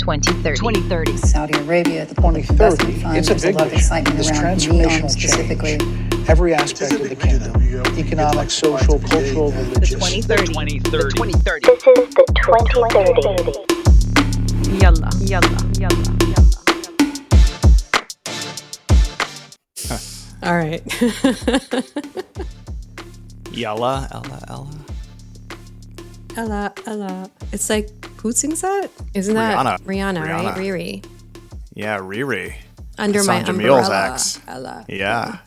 2030. Saudi Arabia, the Point of Investment Fund, It's a there's big a lot of vision. excitement It's around transformational NEOM specifically. change. Every aspect of the kingdom, economic, social, cultural, religious. 2030. This is the 2030. Yalla, yalla, yalla, yalla. All right. Yalla, Ella. Ella. It's like, who sings that? Isn't that Rihanna, right? Riri. Yeah, Riri. Under It's my on Jamil's umbrella. ex. Ella. Yeah.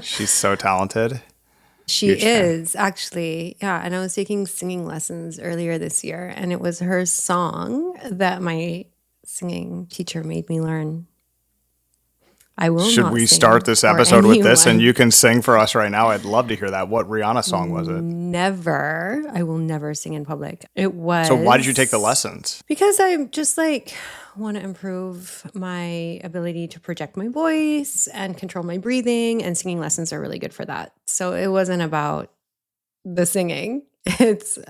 She's so talented. She Huge fan. is, actually. Yeah. And I was taking singing lessons earlier this year, and it was her song that my singing teacher made me learn. I will Should not we sing start this for episode with this and anyone. you can sing for us right now? I'd love to hear that. What Rihanna song was it? Never. I will never sing in public. It was. So why did you take the lessons? Because I just want to improve my ability to project my voice and control my breathing, and singing lessons are really good for that. So it wasn't about the singing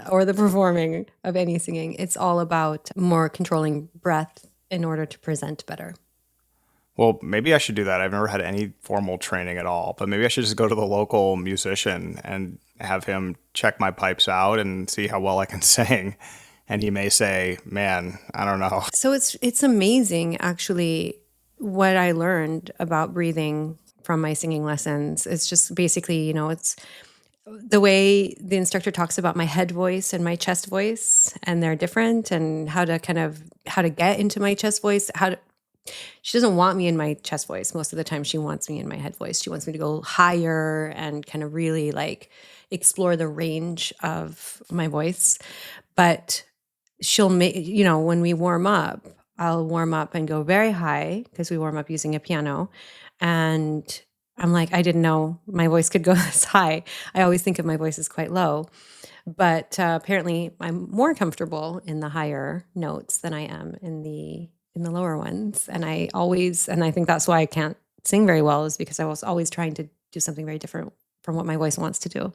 or the performing of any singing. It's all about more controlling breath in order to present better. Well, maybe I should do that. I've never had any formal training at all, but maybe I should just go to the local musician and have him check my pipes out and see how well I can sing. And he may say, man, I don't know. So it's amazing, actually, what I learned about breathing from my singing lessons. It's just basically, it's the way the instructor talks about my head voice and my chest voice, and they're different, and how to get into my chest voice, she doesn't want me in my chest voice. Most of the time she wants me in my head voice. She wants me to go higher and kind of really explore the range of my voice. But she'll make, when we warm up, I'll warm up and go very high because we warm up using a piano. And I'm like, I didn't know my voice could go this high. I always think of my voice as quite low. But apparently I'm more comfortable in the higher notes than I am in the lower ones. And I think that's why I can't sing very well, is because I was always trying to do something very different from what my voice wants to do.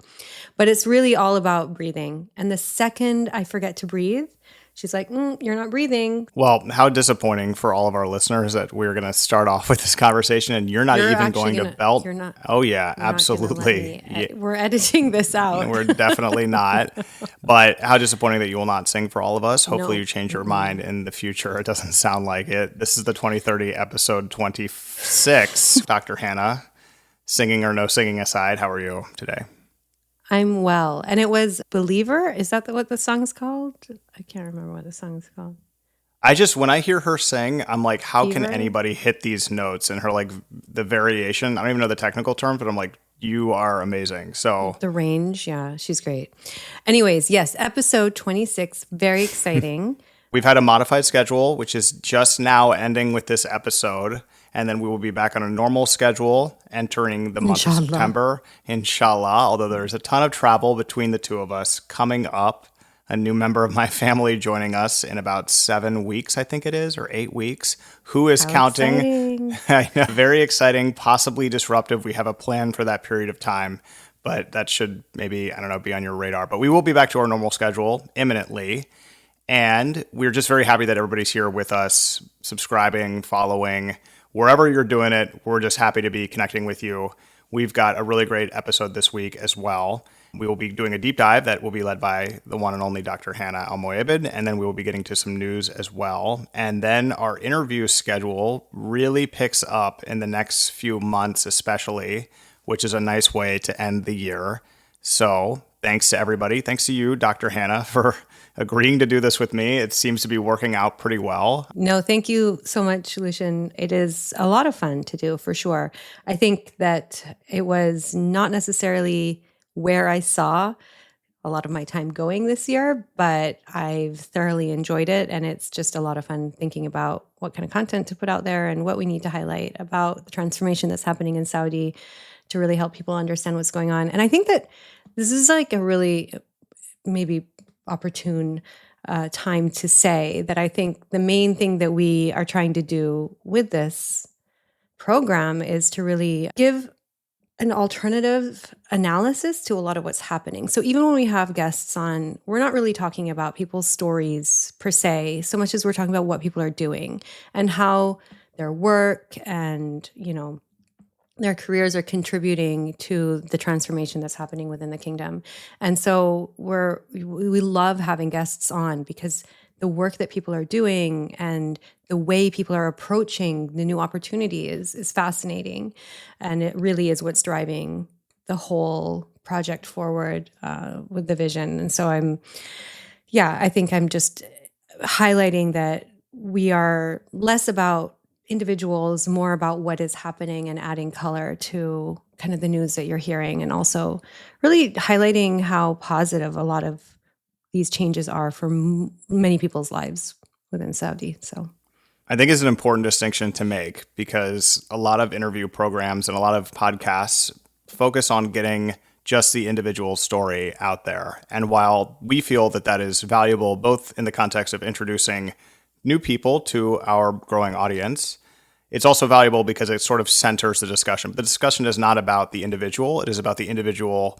But it's really all about breathing. And the second I forget to breathe, she's like, you're not breathing. Well, how disappointing for all of our listeners that we're going to start off with this conversation and you're not even going to belt. Oh, yeah, absolutely. We're editing this out. We're definitely not. But how disappointing that you will not sing for all of us. Hopefully you change your mind in the future. It doesn't sound like it. This is the 2030 episode 26. Dr. Hanaa, singing or no singing aside, how are you today? I'm well. And it was Believer. Is that what the song's called? I can't remember what the song's called. When I hear her sing, I'm like, how can anybody hit these notes? And her, the variation, I don't even know the technical term, but I'm like, you are amazing. So the range, yeah, she's great. Anyways, yes, episode 26, very exciting. We've had a modified schedule, which is just now ending with this episode. And then we will be back on a normal schedule entering the month of September, inshallah, although there's a ton of travel between the two of us coming up. A new member of my family joining us in about 7 weeks, I think it is, or 8 weeks. Who is counting? I know, very exciting, possibly disruptive. We have a plan for that period of time, but that should maybe, be on your radar. But we will be back to our normal schedule imminently. And we're just very happy that everybody's here with us, subscribing, following. Wherever you're doing it, we're just happy to be connecting with you. We've got a really great episode this week as well. We will be doing a deep dive that will be led by the one and only Dr. Hanaa Al-Moayed, and then we will be getting to some news as well. And then our interview schedule really picks up in the next few months especially, which is a nice way to end the year. So thanks to everybody. Thanks to you, Dr. Hanaa, for agreeing to do this with me. It seems to be working out pretty well. No, thank you so much, Lucien. It is a lot of fun to do, for sure. I think that it was not necessarily where I saw a lot of my time going this year, but I've thoroughly enjoyed it. And it's just a lot of fun thinking about what kind of content to put out there and what we need to highlight about the transformation that's happening in Saudi to really help people understand what's going on. And I think that this is a really maybe opportune time to say that I think the main thing that we are trying to do with this program is to really give an alternative analysis to a lot of what's happening. So even when we have guests on, we're not really talking about people's stories per se, so much as we're talking about what people are doing and how their work and, their careers are contributing to the transformation that's happening within the kingdom. And so we love having guests on because the work that people are doing and the way people are approaching the new opportunity is fascinating. And it really is what's driving the whole project forward with the vision. And so I think I'm just highlighting that we are less about individuals, more about what is happening and adding color to kind of the news that you're hearing, and also really highlighting how positive a lot of these changes are for many people's lives within Saudi. So I think it's an important distinction to make because a lot of interview programs and a lot of podcasts focus on getting just the individual story out there. And while we feel that that is valuable, both in the context of introducing new people to our growing audience, it's also valuable because it sort of centers the discussion. But the discussion is not about the individual. It is about the individual's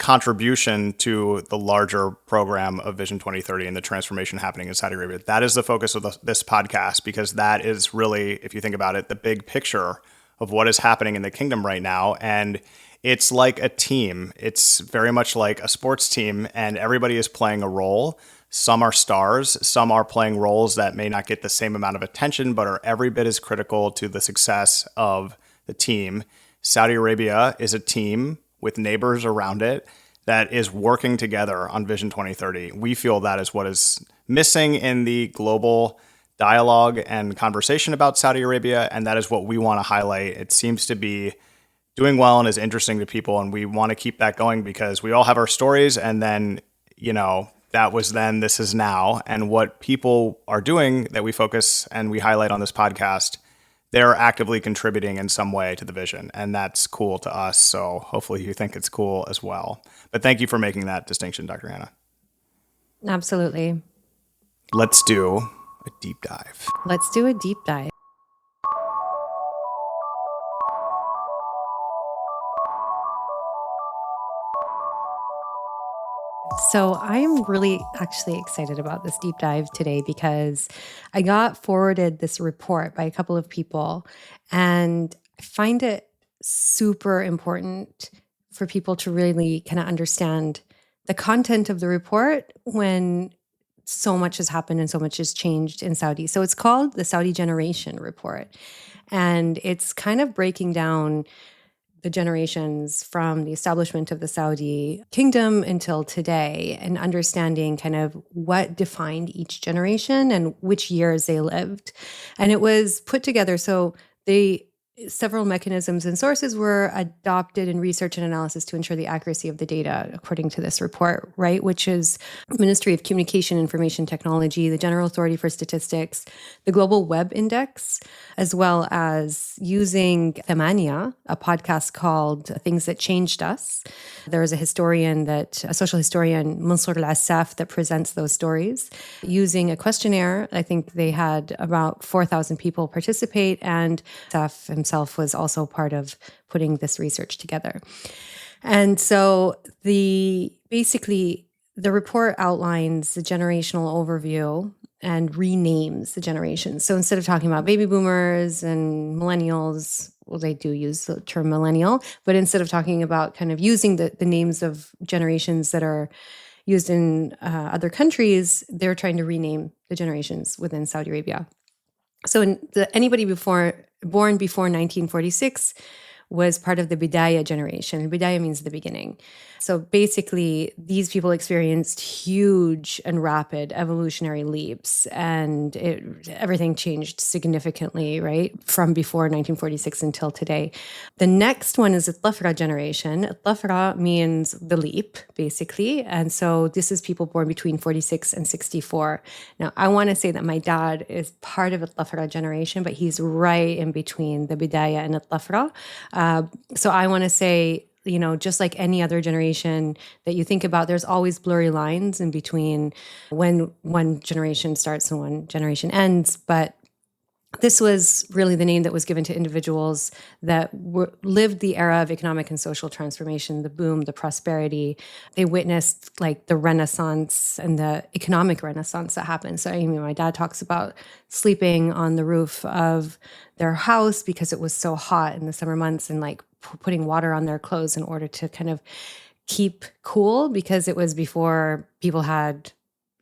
contribution to the larger program of Vision 2030 and the transformation happening in Saudi Arabia. That is the focus of this podcast, because that is really, if you think about it, the big picture of what is happening in the kingdom right now. And it's like a team. It's very much like a sports team, and everybody is playing a role. Some are stars, some are playing roles that may not get the same amount of attention, but are every bit as critical to the success of the team. Saudi Arabia is a team with neighbors around it that is working together on Vision 2030. We feel that is what is missing in the global dialogue and conversation about Saudi Arabia, and that is what we want to highlight. It seems to be doing well and is interesting to people, and we want to keep that going because we all have our stories, and then, that was then, this is now. And what people are doing that we focus and we highlight on this podcast, they're actively contributing in some way to the vision. And that's cool to us. So hopefully you think it's cool as well. But thank you for making that distinction, Dr. Hanaa. absolutely. Let's do a deep dive. Let's do a deep dive. So I'm really actually excited about this deep dive today because I got forwarded this report by a couple of people, and I find it super important for people to really kind of understand the content of the report when so much has happened and so much has changed in Saudi. So it's called the Saudi Generation Report, and it's kind of breaking down the generations from the establishment of the Saudi kingdom until today, and understanding kind of what defined each generation and which years they lived. And it was put together so several mechanisms and sources were adopted in research and analysis to ensure the accuracy of the data, according to this report, right? Which is Ministry of Communication, Information Technology, the General Authority for Statistics, the Global Web Index, as well as using Thamania, a podcast called Things That Changed Us. There is a social historian, Mansour Al-Assaf, that presents those stories using a questionnaire. I think they had about 4,000 people participate, and Assaf himself was also part of putting this research together. And so basically the report outlines the generational overview and renames the generations. So instead of talking about baby boomers and millennials, well, they do use the term millennial, but instead of talking about kind of using the names of generations that are used in other countries, they're trying to rename the generations within Saudi Arabia. So anybody born before 1946 was part of the Bidaya generation. Bidaya means the beginning. So basically, these people experienced huge and rapid evolutionary leaps, and everything changed significantly, right, from before 1946 until today. The next one is the Tlafra generation. Tlafra means the leap, basically. And so this is people born between 46 and 64. Now, I want to say that my dad is part of the Tlafra generation, but he's right in between the Bidaya and the Tlafra. So I want to say, just like any other generation that you think about, there's always blurry lines in between when one generation starts and one generation ends. But this was really the name that was given to individuals that lived the era of economic and social transformation, the boom, the prosperity. They witnessed like the Renaissance and the economic Renaissance that happened. So, I mean, my dad talks about sleeping on the roof of their house because it was so hot in the summer months, and like putting water on their clothes in order to kind of keep cool, because it was before people had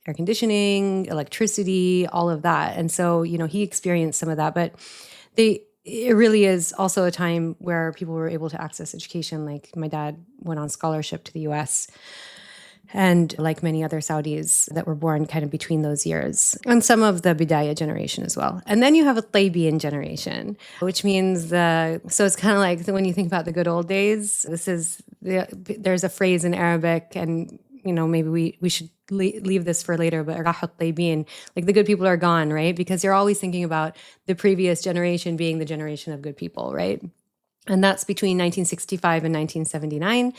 air conditioning, electricity, all of that. And so, he experienced some of that, but it really is also a time where people were able to access education. Like my dad went on scholarship to the US, and like many other Saudis that were born kind of between those years, and some of the Bidayah generation as well. And then you have a Tayyibian generation, which means so it's kind of like when you think about the good old days, there's a phrase in Arabic, and maybe we should leave this for later, but rahat tayyibin, like the good people are gone, right? Because you're always thinking about the previous generation being the generation of good people, right? And that's between 1965 and 1979.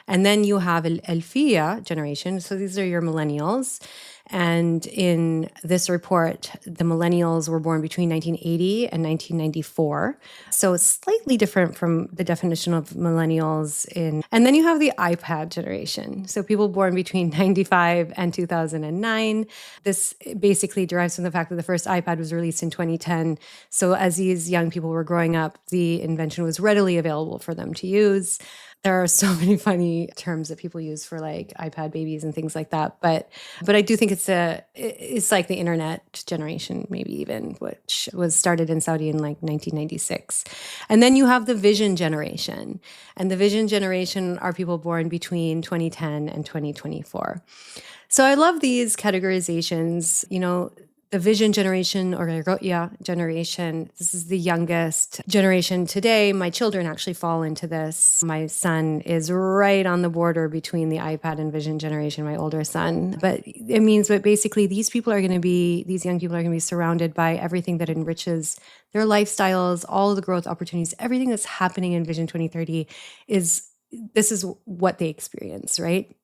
And then you have Alfiya generation. So these are your millennials. And in this report, the millennials were born between 1980 and 1994. So it's slightly different from the definition of millennials and then you have the iPad generation. So people born between 95 and 2009. This basically derives from the fact that the first iPad was released in 2010. So as these young people were growing up, the invention was readily available for them to use. There are so many funny terms that people use for like iPad babies and things like that. But I do think it's like the internet generation, maybe even, which was started in Saudi in like 1996. And then you have the Vision generation. And the Vision generation are people born between 2010 and 2024. So I love these categorizations. The Vision generation, or Ru'ya generation, this is the youngest generation today. My children actually fall into this. My son is right on the border between the iPad and Vision generation, my older son. But it means that basically these young people are going to be surrounded by everything that enriches their lifestyles, all of the growth opportunities, everything that's happening in Vision 2030 this is what they experience, right?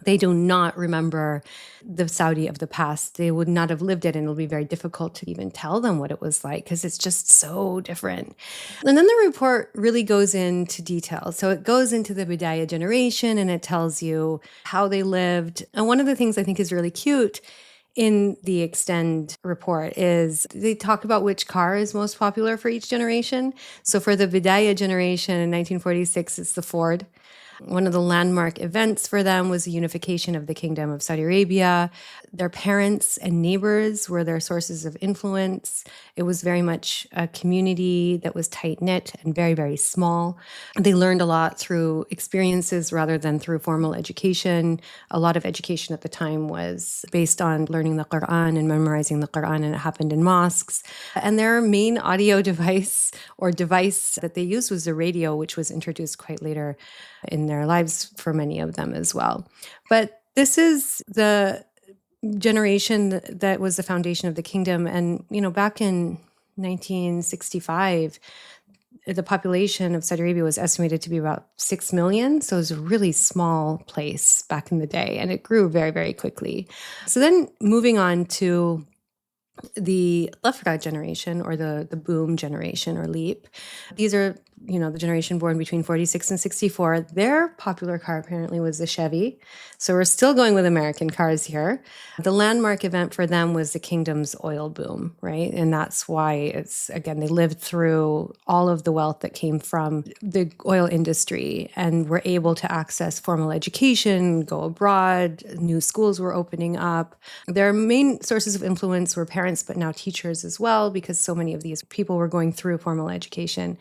They do not remember the Saudi of the past. They would not have lived it, and it'll be very difficult to even tell them what it was like because it's just so different. And then the report really goes into detail. So it goes into the Bidayah generation, and it tells you how they lived. And one of the things I think is really cute in the Extend report is they talk about which car is most popular for each generation. So for the Bidayah generation in 1946, it's the Ford. One of the landmark events for them was the unification of the Kingdom of Saudi Arabia. Their parents and neighbors were their sources of influence. It was very much a community that was tight-knit and very, very small. They learned a lot through experiences rather than through formal education. A lot of education at the time was based on learning the Quran and memorizing the Quran, and it happened in mosques. And their main audio device that they used was the radio, which was introduced quite later in their lives for many of them as well. But this is the generation that was the foundation of the kingdom. And, back in 1965, the population of Saudi Arabia was estimated to be about 6 million. So it was a really small place back in the day, and it grew very, very quickly. So then moving on to the Lafra generation, or the boom generation, or leap. These are, the generation born between 46 and 64. Their popular car apparently was the Chevy. So we're still going with American cars here. The landmark event for them was the kingdom's oil boom, right? And that's why they lived through all of the wealth that came from the oil industry and were able to access formal education, go abroad, new schools were opening up. Their main sources of influence were parents, but now teachers as well, because so many of these people were going through formal education.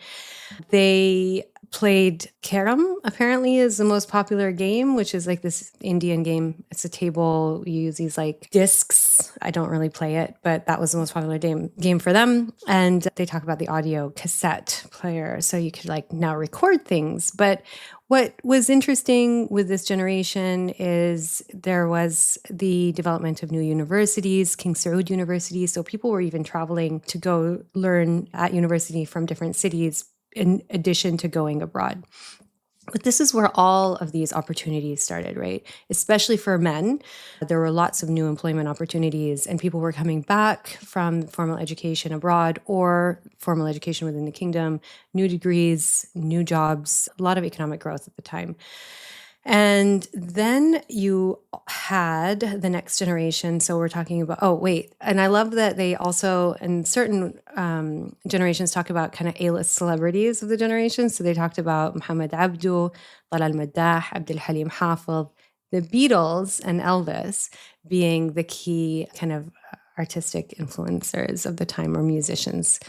They played Carom, apparently, is the most popular game, which is like this Indian game. It's a table. You use these like discs. I don't really play it, but that was the most popular game for them. And they talk about the audio cassette player. So you could like now record things. But what was interesting with this generation is there was the development of new universities, King Saud University. So people were even traveling to go learn at university from different cities in addition to going abroad. But this is where all of these opportunities started, right? Especially for men. There were lots of new employment opportunities, and people were coming back from formal education abroad or formal education within the kingdom, new degrees, new jobs, a lot of economic growth at the time. And then you had the next generation. So we're talking about, oh, wait. And I love that they also, in certain generations, talk about kind of A-list celebrities of the generation. So they talked about Muhammad Abdu, Talal Maddah, Abdul Halim Hafid, the Beatles, and Elvis being the key kind of artistic influencers of the time, or musicians.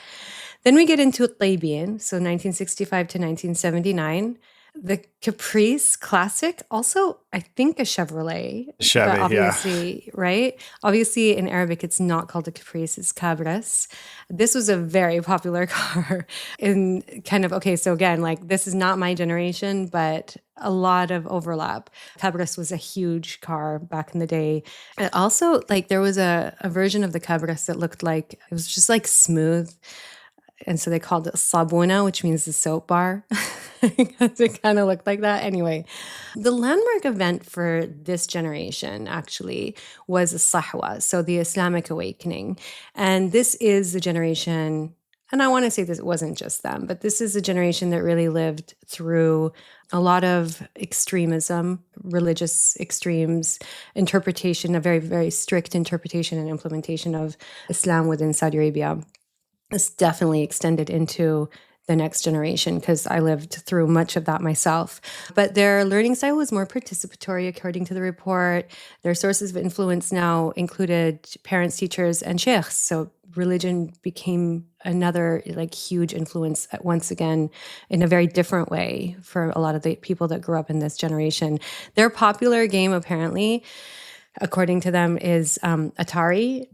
Then we get into Taybin, so 1965 to 1979. The Caprice Classic, also, I think a Chevrolet. Chevy, but obviously, right? Obviously, in Arabic, it's not called a Caprice, it's Cabras. This was a very popular car in kind of, okay, so again, like this is not my generation, but a lot of overlap. Cabras was a huge car back in the day. And also, like there was a version of the Cabras that looked like, it was just like smooth. And so they called it Sabuna, which means the soap bar, because it kind of looked like that. Anyway, the landmark event for this generation actually was the Sahwa, so the Islamic awakening. And this is the generation, and I want to say this wasn't just them, but this is a generation that really lived through a lot of extremism, religious extremes, interpretation, a very, very strict interpretation and implementation of Islam within Saudi Arabia. It's definitely extended into the next generation because I lived through much of that myself. But their learning style was more participatory, according to the report. Their sources of influence now included parents, teachers, and sheikhs. So religion became another like huge influence once again in a very different way for a lot of the people that grew up in this generation. Their popular game, apparently, according to them, is Atari,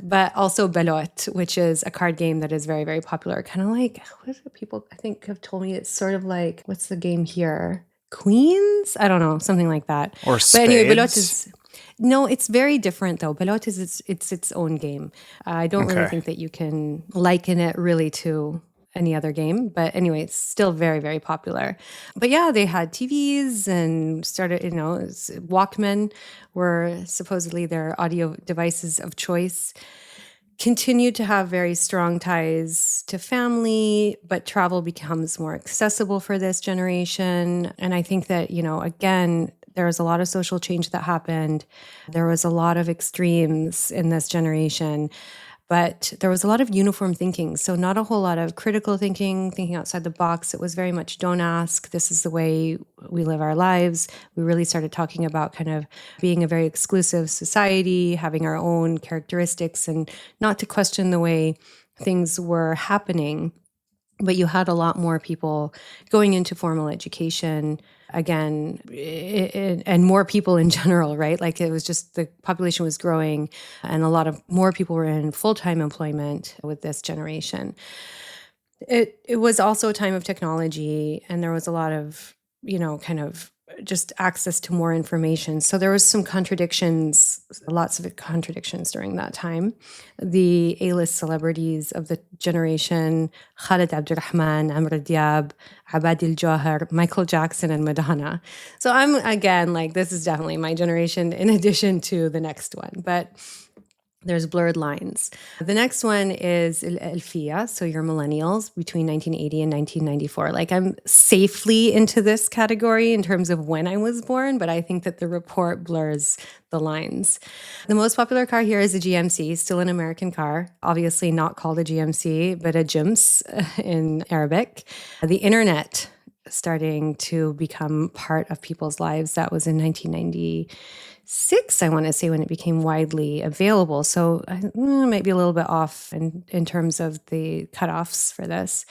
but also Belot, which is a card game that is very, very popular. Kind of like, what is it? People, I think, have told me it's sort of like, what's the game here? Queens? I don't know, something like that. Or But anyway, Belot spades? is... No, it's very different though. Belot is its own game. I don't really Okay. think that you can liken it really to any other game. But anyway, it's still very, very popular. But yeah, they had TVs and started, Walkman were supposedly their audio devices of choice. Continued to have very strong ties to family, but travel becomes more accessible for this generation. And I think that, again, there was a lot of social change that happened. There was a lot of extremes in this generation. But there was a lot of uniform thinking. So not a whole lot of critical thinking outside the box. It was very much don't ask. This is the way we live our lives. We really started talking about kind of being a very exclusive society, having our own characteristics, and not to question the way things were happening. But you had a lot more people going into formal education, again, and more people in general, right? Like it was just the population was growing and a lot of more people were in full-time employment with this generation. It was also a time of technology, and there was a lot of, kind of just access to more information. So there was some contradictions, lots of contradictions during that time. The A-list celebrities of the generation, Khalid Abdurrahman, Amr Diab, Abadil Jawhar, Michael Jackson, and Madonna. So I'm, again, like, this is definitely my generation in addition to the next one. But there's blurred lines. The next one is Alfia, so your millennials between 1980 and 1994. Like I'm safely into this category in terms of when I was born, but I think that the report blurs the lines. The most popular car here is a GMC, still an American car, obviously not called a GMC, but a Jims in Arabic. The internet starting to become part of people's lives. That was in 1996, I want to say, when it became widely available. So might be a little bit off in terms of the cutoffs for this.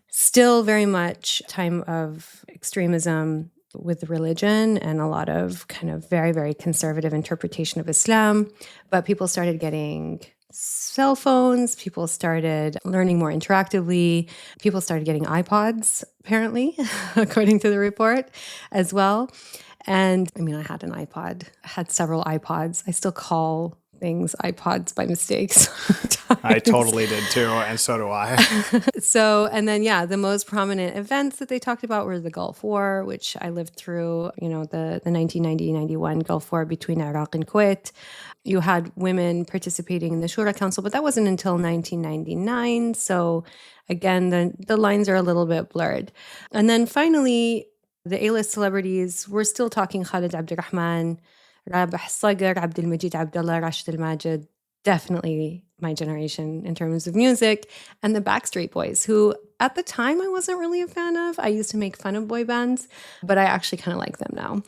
Still very much time of extremism with religion and a lot of kind of very, very conservative interpretation of Islam. But people started getting cell phones, people started learning more interactively, people started getting iPods, apparently, according to the report as well. And I mean, I had an iPod, I had several iPods. I still call things, iPods by mistake. I totally did too, and so do I. So, and then, yeah, the most prominent events that they talked about were the Gulf War, which I lived through, the 1990-91 Gulf War between Iraq and Kuwait. You had women participating in the Shura Council, but that wasn't until 1999. So again, the lines are a little bit blurred. And then finally, the A-list celebrities, we're still talking Khalid Abdurrahman, Rabah Sagar, Abdul Majid Abdullah, Rashid Al-Majid, definitely my generation in terms of music, and the Backstreet Boys, who at the time I wasn't really a fan of. I used to make fun of boy bands, but I actually kind of like them now.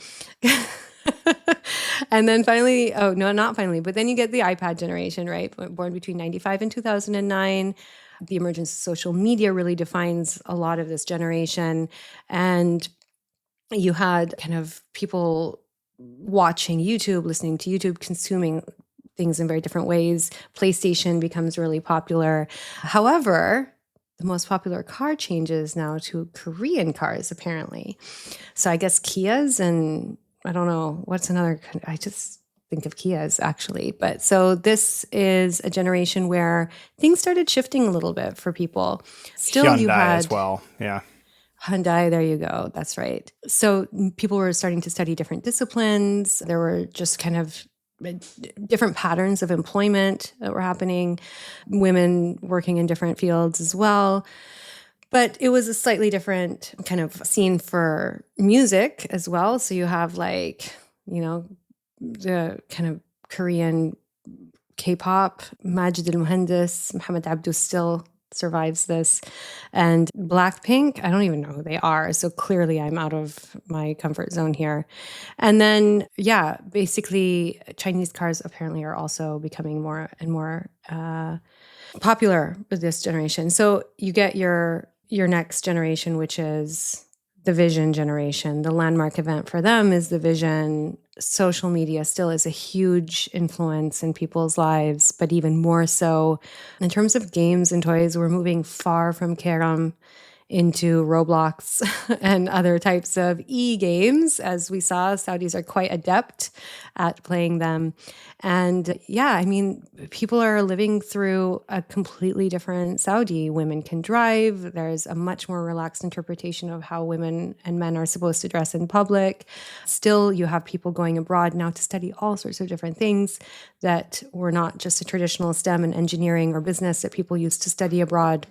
And then finally, oh, no, not finally, but then you get the iPad generation, right? Born between 95 and 2009. The emergence of social media really defines a lot of this generation. And you had kind of people watching YouTube, listening to YouTube, consuming things in very different ways. PlayStation becomes really popular. However, the most popular car changes now to Korean cars, apparently. So I guess Kias, and I don't know, what's another, I just think of Kias actually. But so this is a generation where things started shifting a little bit for people. Still, Hyundai you had as well, yeah. Hyundai, there you go. That's right. So people were starting to study different disciplines. There were just kind of different patterns of employment that were happening, women working in different fields as well. But it was a slightly different kind of scene for music as well. So you have the kind of Korean K-pop, Majid Al-Muhandis, Muhammad Abdu still survives this. And Blackpink, I don't even know who they are. So clearly I'm out of my comfort zone here. And then, yeah, basically Chinese cars apparently are also becoming more and more popular with this generation. So you get your next generation, which is the Vision generation. The landmark event for them is the Vision. Social media still is a huge influence in people's lives, but even more so in terms of games and toys, we're moving far from Karam into Roblox and other types of e-games. As we saw, Saudis are quite adept at playing them. And yeah, I mean, people are living through a completely different Saudi. Women can drive. There's a much more relaxed interpretation of how women and men are supposed to dress in public. Still, you have people going abroad now to study all sorts of different things that were not just a traditional STEM and engineering or business that people used to study abroad.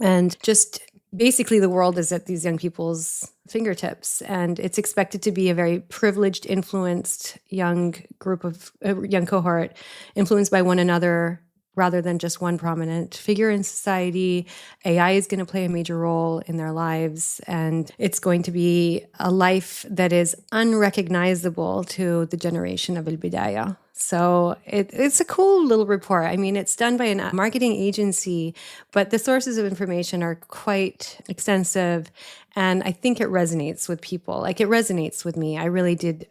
And just basically, the world is at these young people's fingertips, and it's expected to be a very privileged, influenced young cohort, influenced by one another rather than just one prominent figure in society. AI is going to play a major role in their lives, and it's going to be a life that is unrecognizable to the generation of Al-Bidayah. So it's a cool little report. I mean, it's done by a marketing agency, but the sources of information are quite extensive. And I think it resonates with people. Like, it resonates with me. I really did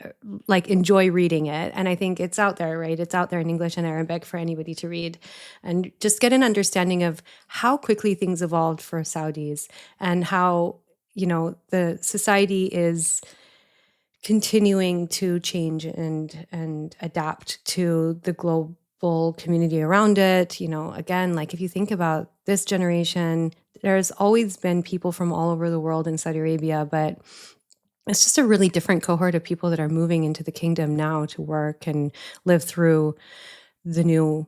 enjoy reading it. And I think it's out there, right? It's out there in English and Arabic for anybody to read and just get an understanding of how quickly things evolved for Saudis and how, the society is continuing to change and adapt to the global community around it. Again, if you think about this generation, there's always been people from all over the world in Saudi Arabia, but it's just a really different cohort of people that are moving into the kingdom now to work and live through the new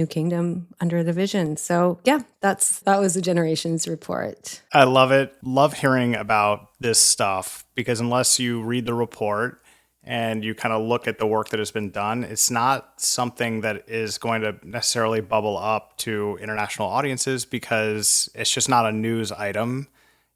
kingdom under the Vision. So yeah, that was the generations report. I love it. Love hearing about this stuff, because unless you read the report and you kind of look at the work that has been done, it's not something that is going to necessarily bubble up to international audiences, because it's just not a news item.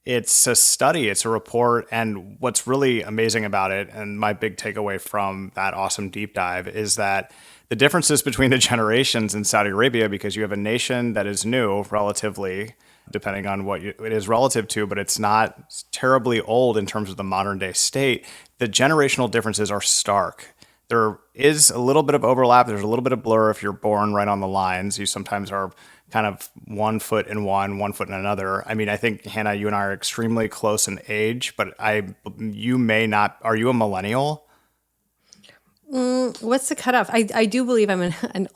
It's a study, it's a report. And what's really amazing about it, and my big takeaway from that awesome deep dive, is that the differences between the generations in Saudi Arabia, because you have a nation that is new relatively, depending on what it is relative to, but it's not terribly old in terms of the modern day state. The generational differences are stark. There is a little bit of overlap. There's a little bit of blur if you're born right on the lines. You sometimes are kind of 1 foot in one foot in another. I mean, I think, Hannah, you and I are extremely close in age, but you may not. Are you a millennial? What's the cutoff? I do believe I'm an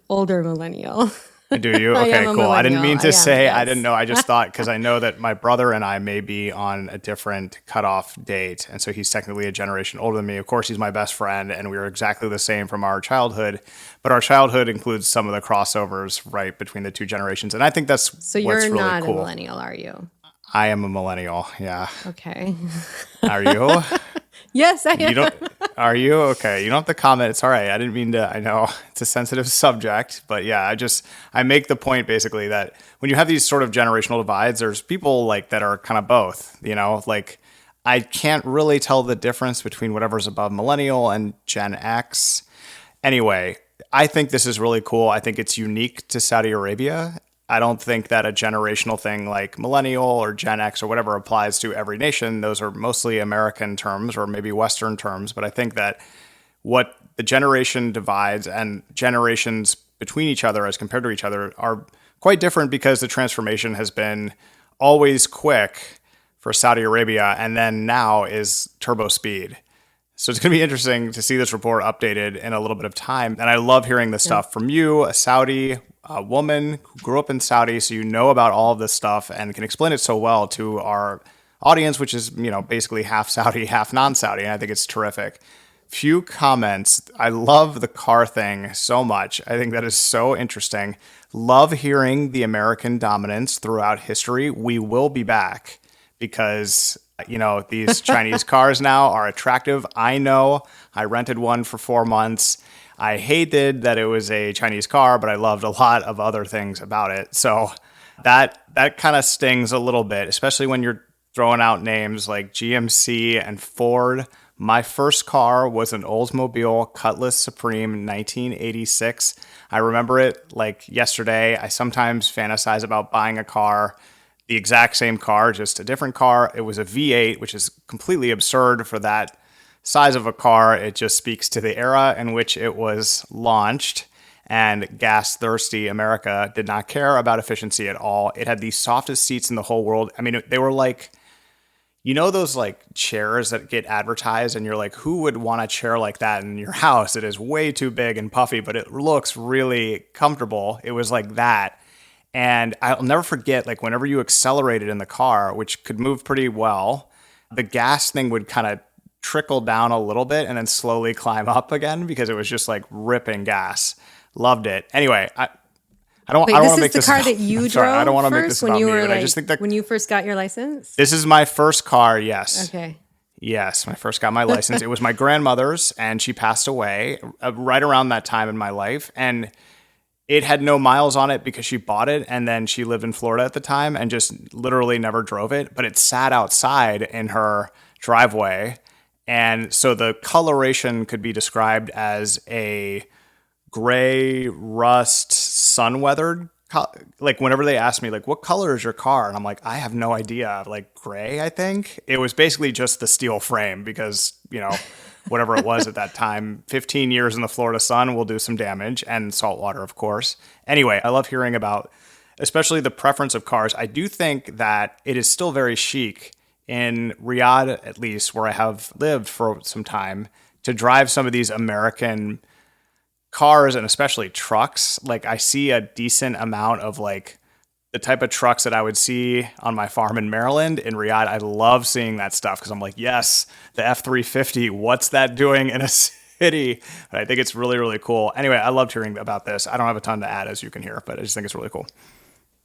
older millennial. Do you? I Okay, am a cool. I didn't mean millennial. to I am, say, I didn't yes. know. I just thought, because I know that my brother and I may be on a different cutoff date. And so he's technically a generation older than me. Of course, he's my best friend, and we were exactly the same from our childhood. But our childhood includes some of the crossovers, right, between the two generations. And I think that's So what's you're really not a cool. millennial, are you? I am a millennial. Yeah. Okay. Are you? Yes, I You am. don't, are you? Okay. You don't have to comment. It's all right. I didn't mean to. I know it's a sensitive subject, but yeah, I make the point basically that when you have these sort of generational divides, there's people like that are kind of both, like I can't really tell the difference between whatever's above millennial and Gen X. Anyway, I think this is really cool. I think it's unique to Saudi Arabia. I don't think that a generational thing like millennial or Gen X or whatever applies to every nation. Those are mostly American terms or maybe Western terms. But I think that what the generation divides and generations between each other as compared to each other are quite different because the transformation has been always quick for Saudi Arabia and then now is turbo speed. So it's going to be interesting to see this report updated in a little bit of time. And I love hearing this stuff from you, a Saudi woman who grew up in Saudi. So you know about all of this stuff and can explain it so well to our audience, which is, basically half Saudi, half non-Saudi. And I think it's terrific. Few comments. I love the car thing so much. I think that is so interesting. Love hearing the American dominance throughout history. We will be back because these Chinese cars now are attractive. I know. I rented one for 4 months. I hated that it was a Chinese car, but I loved a lot of other things about it. So that kind of stings a little bit, especially when you're throwing out names like GMC and Ford. My first car was an Oldsmobile Cutlass Supreme 1986. I remember it like yesterday. I sometimes fantasize about buying a car, the exact same car, just a different car. It was a V8, which is completely absurd for that size of a car. It just speaks to the era in which it was launched. And gas-thirsty America did not care about efficiency at all. It had the softest seats in the whole world. I mean, they were like, those like chairs that get advertised and you're like, who would want a chair like that in your house? It is way too big and puffy, but it looks really comfortable. It was like that. And I'll never forget, like, whenever you accelerated in the car, which could move pretty well, the gas thing would kind of trickle down a little bit and then slowly climb up again because it was just like ripping gas. Loved it. Anyway, I don't Wait, want this to make is the this car about- that you I'm sorry, I don't drove want to make this first when about you me, were but I like just think that when you first got your license? this is my first car. Yes. Okay. Yes, when I first got my license. It was my grandmother's, and she passed away right around that time in my life. And it had no miles on it because she bought it, and then she lived in Florida at the time and just literally never drove it. But it sat outside in her driveway. And so the coloration could be described as a gray, rust, sun-weathered. Like whenever they ask me, like, what color is your car? And I'm like, I have no idea. Like gray, I think. It was basically just the steel frame because, whatever it was at that time, 15 years in the Florida sun will do some damage, and salt water, of course. Anyway, I love hearing about, especially the preference of cars. I do think that it is still very chic in Riyadh, at least, where I have lived for some time, to drive some of these American cars and especially trucks. Like I see a decent amount of like the type of trucks that I would see on my farm in Maryland. In Riyadh, I love seeing that stuff because I'm like, yes, the F-350, what's that doing in a city? But I think it's really, really cool. Anyway, I loved hearing about this. I don't have a ton to add, as you can hear, but I just think it's really cool.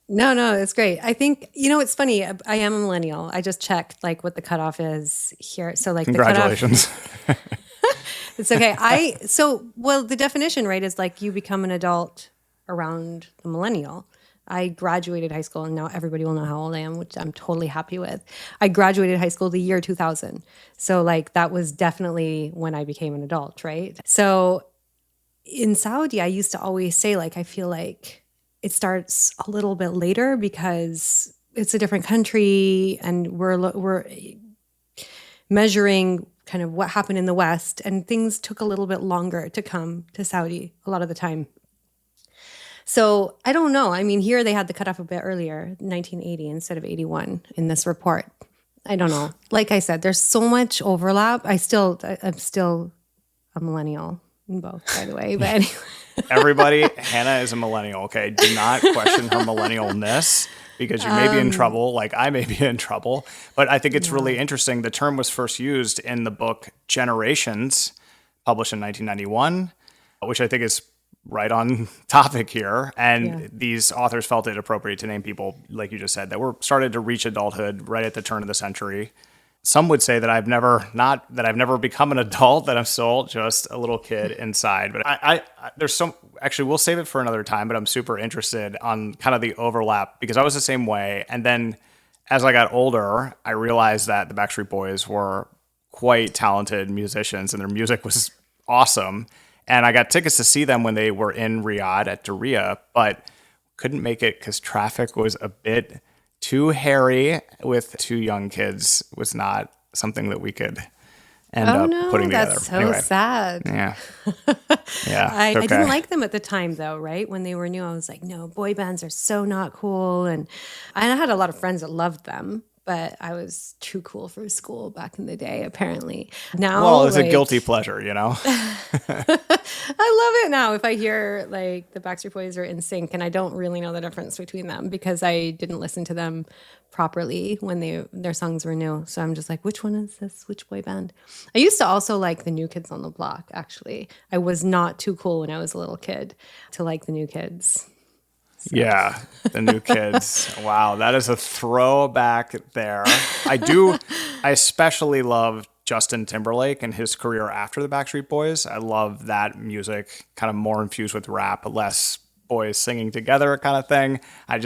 No, it's great. I think, it's funny. I am a millennial. I just checked like what the cutoff is here. So like Congratulations. The cutoff, it's okay. The definition, right, is like you become an adult around the millennial. I graduated high school, and now everybody will know how old I am, which I'm totally happy with. I graduated high school the year 2000. So like that was definitely when I became an adult, right? So in Saudi, I used to always say like, I feel like it starts a little bit later because it's a different country and we're measuring kind of what happened in the West, and things took a little bit longer to come to Saudi a lot of the time. So I don't know. I mean, here they had the cutoff a bit earlier, 1980 instead of 81 in this report. I don't know. Like I said, there's so much overlap. I'm still a millennial in both, by the way. But anyway. Everybody, Hanaa is a millennial, okay? Do not question her millennialness because you may be in trouble, like I may be in trouble. But I think it's really interesting. The term was first used in the book Generations, published in 1991, which I think is right on topic here. And these authors felt it appropriate to name people, like you just said, that were started to reach adulthood right at the turn of the century. Some would say that I've never become an adult, that I'm still just a little kid inside. But I there's some, actually, we'll save it for another time, but I'm super interested on kind of the overlap because I was the same way. And then as I got older, I realized that the Backstreet Boys were quite talented musicians and their music was awesome. And I got tickets to see them when they were in Riyadh at Diriyah, but couldn't make it because traffic was a bit too hairy with two young kids. Was not something that we could end up putting together. That's so sad. Yeah. Yeah. I didn't like them at the time, though, right? When they were new, I was like, no, boy bands are so not cool. And I had a lot of friends that loved them, but I was too cool for school back in the day, apparently. Now, well, it's a guilty pleasure, you know? I love it now. If I hear like the Backstreet Boys are in sync, and I don't really know the difference between them because I didn't listen to them properly when their songs were new. So I'm just like, which one is this? Which boy band? I used to also like the New Kids on the Block, actually. I was not too cool when I was a little kid to like the New Kids. So. Yeah, the New Kids. Wow, that is a throwback there. I especially love Justin Timberlake and his career after the Backstreet Boys. I love that music, kind of more infused with rap, less boys singing together kind of thing. I'm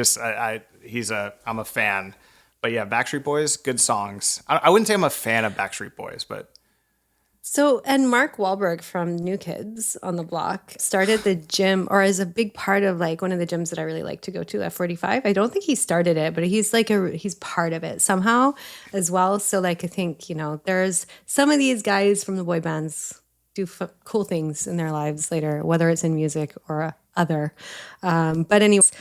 a fan. But yeah, Backstreet Boys, good songs. I wouldn't say I'm a fan of Backstreet Boys, but... So, and Mark Wahlberg from New Kids on the Block started the gym, or is a big part of like one of the gyms that I really like to go to, F45. I don't think he started it, but he's part of it somehow as well. So like, I think, there's some of these guys from the boy bands do cool things in their lives later, whether it's in music or other. But anyways,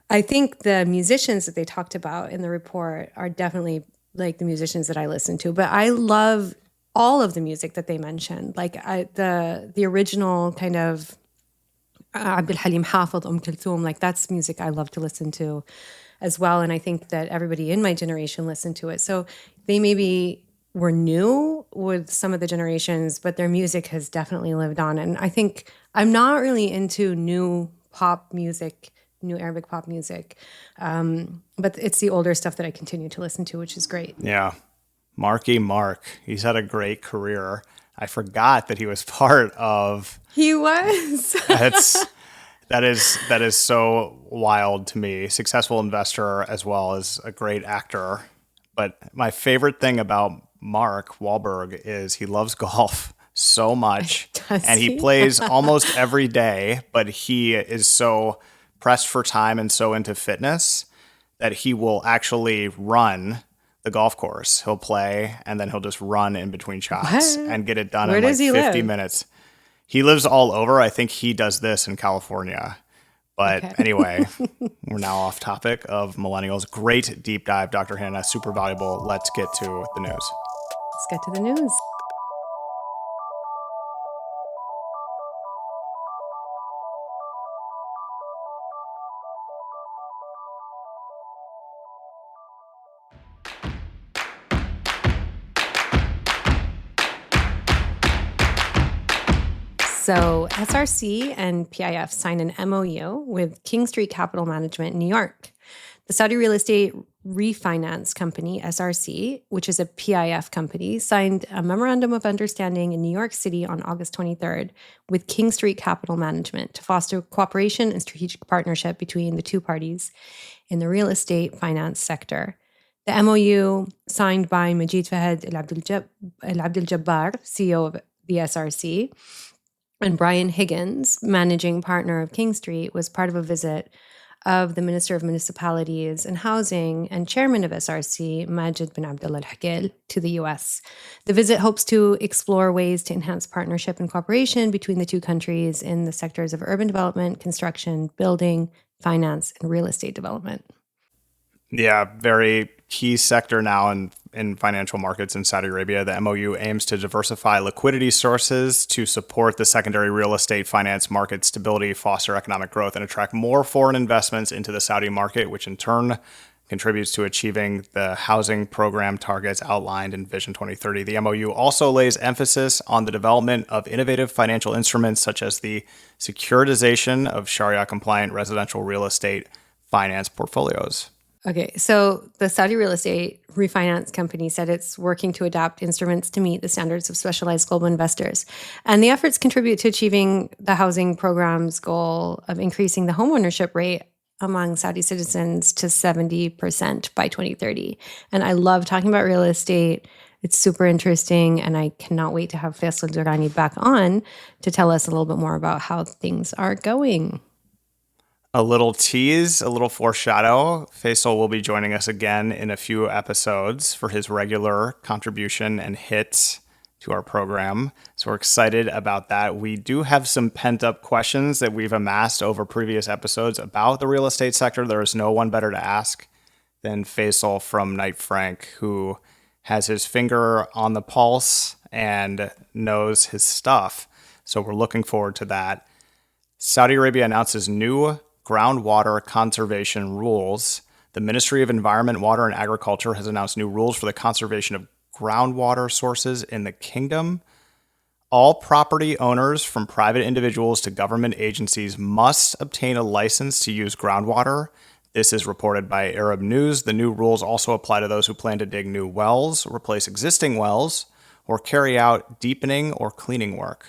I think the musicians that they talked about in the report are definitely like the musicians that I listen to, but I love all of the music that they mentioned, like the original kind of Abdul Halim Hafid, Kulthum, like that's music I love to listen to as well. And I think that everybody in my generation listened to it. So they maybe were new with some of the generations, but their music has definitely lived on. And I think I'm not really into new pop music, new Arabic pop music, but it's the older stuff that I continue to listen to, which is great. Yeah. Marky Mark. He's had a great career. I forgot that he was part of... He was. That is so wild to me. Successful investor as well as a great actor. But my favorite thing about Mark Wahlberg is he loves golf so much. And he plays almost every day, but he is so pressed for time and so into fitness that he will actually run the golf course. He'll play and then he'll just run in between shots and get it done in like 50 minutes. He lives all over. I think he does this in California. But anyway, we're now off topic of millennials. Great deep dive, Dr. Hanaa. Super valuable. Let's get to the news. Let's get to the news. So SRC and PIF signed an MOU with King Street Capital Management in New York. The Saudi real estate refinance company, SRC, which is a PIF company, signed a memorandum of understanding in New York City on August 23rd with King Street Capital Management to foster cooperation and strategic partnership between the two parties in the real estate finance sector. The MOU, signed by Majid Fahed Al Abdel Jabbar, CEO of the SRC, and Brian Higgins, managing partner of King Street, was part of a visit of the Minister of Municipalities and Housing and Chairman of SRC, Majid bin Abdullah Al-Hakil, to the U.S. The visit hopes to explore ways to enhance partnership and cooperation between the two countries in the sectors of urban development, construction, building, finance, and real estate development. Yeah, very key sector now in financial markets in Saudi Arabia. The MOU aims to diversify liquidity sources to support the secondary real estate finance market stability, foster economic growth, and attract more foreign investments into the Saudi market, which in turn contributes to achieving the housing program targets outlined in Vision 2030. The MOU also lays emphasis on the development of innovative financial instruments such as the securitization of Sharia-compliant residential real estate finance portfolios. Okay, so the Saudi real estate refinance company said it's working to adapt instruments to meet the standards of specialized global investors. And the efforts contribute to achieving the housing program's goal of increasing the homeownership rate among Saudi citizens to 70% by 2030. And I love talking about real estate. It's super interesting, and I cannot wait to have Faisal Durrani back on to tell us a little bit more about how things are going. A little tease, a little foreshadow. Faisal will be joining us again in a few episodes for his regular contribution and hit to our program. So we're excited about that. We do have some pent-up questions that we've amassed over previous episodes about the real estate sector. There is no one better to ask than Faisal from Knight Frank, who has his finger on the pulse and knows his stuff. So we're looking forward to that. Saudi Arabia announces new groundwater conservation rules. The Ministry of Environment, Water, and Agriculture has announced new rules for the conservation of groundwater sources in the kingdom. All property owners, from private individuals to government agencies, must obtain a license to use groundwater. This is reported by Arab News. The new rules also apply to those who plan to dig new wells, replace existing wells, or carry out deepening or cleaning work.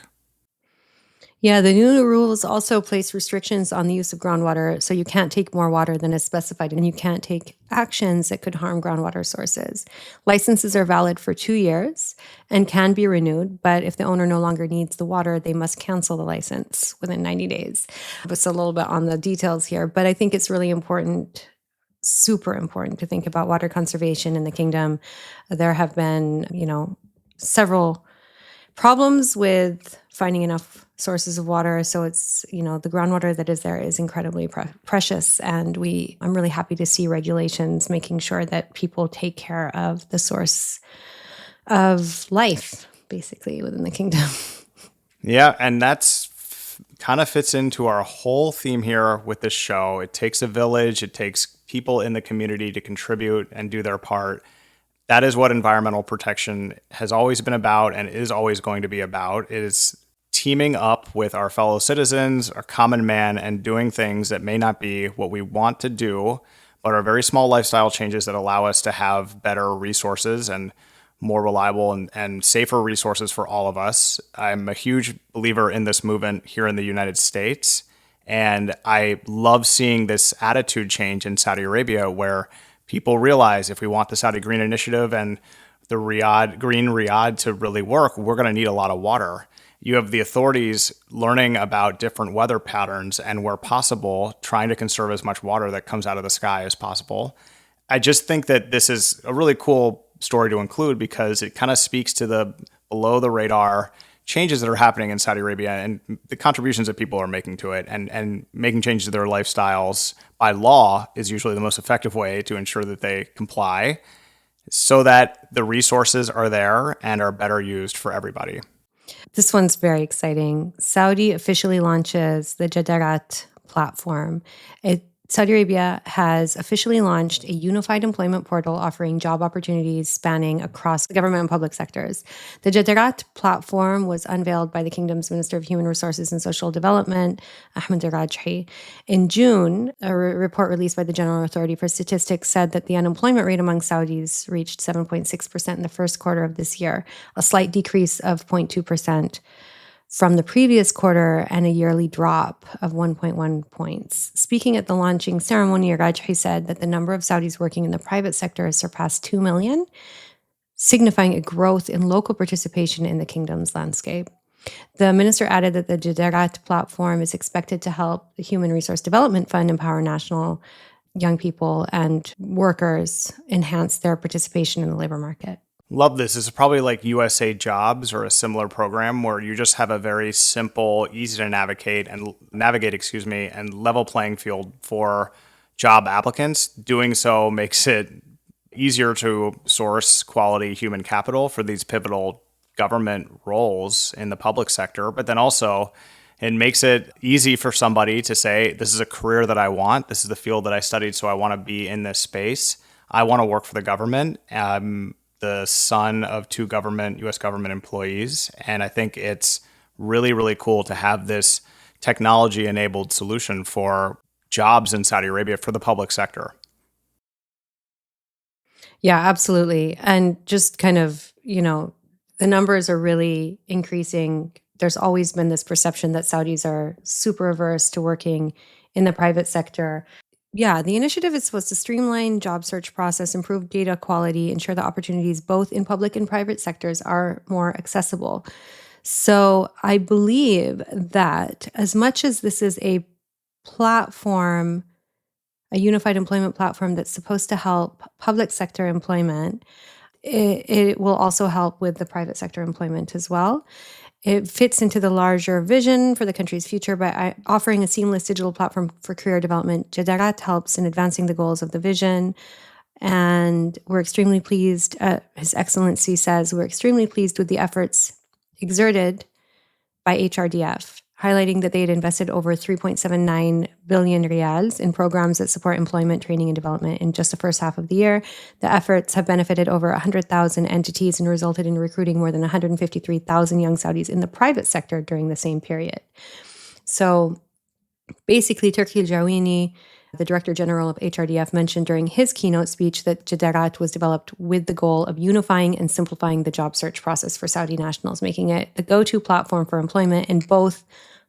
Yeah, the new rules also place restrictions on the use of groundwater, so you can't take more water than is specified, and you can't take actions that could harm groundwater sources. Licenses are valid for 2 years and can be renewed, but if the owner no longer needs the water, they must cancel the license within 90 days. It's a little bit on the details here, but I think it's really important, super important, to think about water conservation in the kingdom. There have been, several problems with finding enough sources of water. So it's, the groundwater that is there is incredibly precious. And I'm really happy to see regulations making sure that people take care of the source of life, basically, within the kingdom. Yeah, and that's kind of fits into our whole theme here with this show. It takes a village. It takes people in the community to contribute and do their part. That is what environmental protection has always been about and is always going to be about. It is teaming up with our fellow citizens, our common man, and doing things that may not be what we want to do, but are very small lifestyle changes that allow us to have better resources and more reliable and safer resources for all of us. I'm a huge believer in this movement here in the United States, and I love seeing this attitude change in Saudi Arabia, where people realize if we want the Saudi Green Initiative and the Green Riyadh to really work, we're going to need a lot of water. You have the authorities learning about different weather patterns and, where possible, trying to conserve as much water that comes out of the sky as possible. I just think that this is a really cool story to include because it kind of speaks to the below the radar changes that are happening in Saudi Arabia and the contributions that people are making to it, and making changes to their lifestyles by law is usually the most effective way to ensure that they comply so that the resources are there and are better used for everybody. This one's very exciting. Saudi officially launches the Jadarat platform. Saudi Arabia has officially launched a unified employment portal offering job opportunities spanning across the government and public sectors. The Jadarat platform was unveiled by the kingdom's Minister of Human Resources and Social Development, Ahmed Rajhi. In June, a report released by the General Authority for Statistics said that the unemployment rate among Saudis reached 7.6% in the first quarter of this year, a slight decrease of 0.2% from the previous quarter and a yearly drop of 1.1 points. Speaking at the launching ceremony, Rajhi said that the number of Saudis working in the private sector has surpassed 2 million, signifying a growth in local participation in the kingdom's landscape. The minister added that the Jadarat platform is expected to help the Human Resource Development Fund empower national young people and workers enhance their participation in the labor market. Love this. This is probably like USA Jobs or a similar program where you just have a very simple, easy to navigate and level playing field for job applicants. Doing so makes it easier to source quality human capital for these pivotal government roles in the public sector. But then also, it makes it easy for somebody to say, this is a career that I want. This is the field that I studied, so I want to be in this space. I want to work for the government. I'm the son of two U.S. government employees. And I think it's really, really cool to have this technology-enabled solution for jobs in Saudi Arabia for the public sector. Yeah, absolutely. And just kind of, the numbers are really increasing. There's always been this perception that Saudis are super averse to working in the private sector. Yeah, the initiative is supposed to streamline job search process, improve data quality, ensure that opportunities both in public and private sectors are more accessible. So I believe that as much as this is a platform, a unified employment platform that's supposed to help public sector employment, it will also help with the private sector employment as well. It fits into the larger vision for the country's future by offering a seamless digital platform for career development. Jadarat helps in advancing the goals of the vision. And we're extremely pleased, His Excellency says, we're extremely pleased with the efforts exerted by HRDF, highlighting that they had invested over 3.79 billion riyals in programs that support employment, training, and development in just the first half of the year. The efforts have benefited over 100,000 entities and resulted in recruiting more than 153,000 young Saudis in the private sector during the same period. So basically, Turki Al-Jawini, the Director General of HRDF, mentioned during his keynote speech that Jadarat was developed with the goal of unifying and simplifying the job search process for Saudi nationals, making it the go-to platform for employment in both